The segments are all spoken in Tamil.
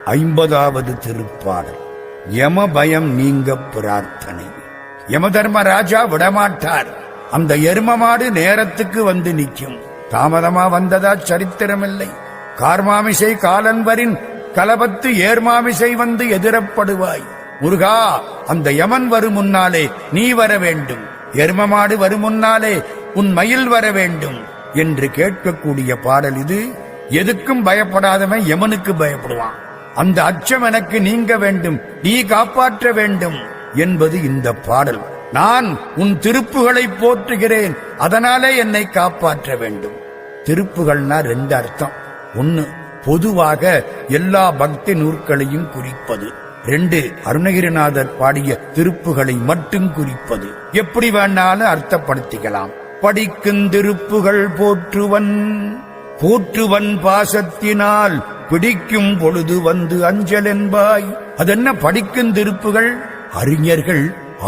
50வது திருப்பாடல். யம பயம் நீங்க பிரார்த்தனை. யமதர்மராஜா விடமாட்டார். அந்த எருமமாடு நேரத்துக்கு வந்து நிற்கும். தாமதமா வந்ததா சரித்திரமில்லை. கார்மாமிசை காலன்வரின் கலபத்து ஏர்மாமிசை வந்து எதிரப்படுவாய். முருகா, அந்த யமன் வரும் முன்னாலே நீ வர வேண்டும், எருமமாடு வரும் முன்னாலே உன் மயில் வர வேண்டும் என்று கேட்கக்கூடிய பாடல் இது. எதுக்கும் பயப்படாதவன் யமனுக்கு பயப்படுவான். அந்த அச்சம் எனக்கு நீங்க வேண்டும், நீ காப்பாற்ற வேண்டும் என்பது இந்த பாடல். நான் உன் திருப்புகளை போற்றுகிறேன், அதனாலே என்னை காப்பாற்ற வேண்டும். திருப்புகள்னா 2 அர்த்தம். 1, பொதுவாக எல்லா பக்தி நூற்களையும் குறிப்பது. 2, அருணகிரிநாதர் பாடிய திருப்புகளை மட்டும் குறிப்பது. எப்படி வேணாலும் அர்த்தப்படுத்திக்கலாம். படிக்கும் திருப்புகள் போற்றுவன், போற்றுவன் பாசத்தினால் பிடிக்கும் பொழுது வந்து அஞ்சல் என்பாய். அதென்ன படிக்கும் திருப்புகள்? அறிஞர்கள்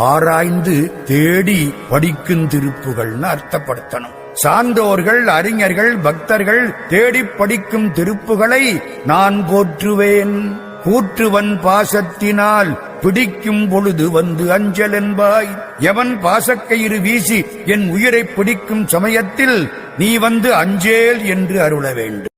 ஆராய்ந்து தேடி படிக்கும் திருப்புகள்னு அர்த்தப்படுத்தணும். சான்றோர்கள், அறிஞர்கள், பக்தர்கள் தேடி படிக்கும் திருப்புகளை நான் போற்றுவேன். கூற்றுவன் பாசத்தினால் பிடிக்கும் பொழுது வந்து அஞ்சல் என்பாய். எவன் பாசக்கயிறு வீசி என் உயிரை பிடிக்கும் சமயத்தில் நீ வந்து அஞ்சேல் என்று அருள வேண்டும்.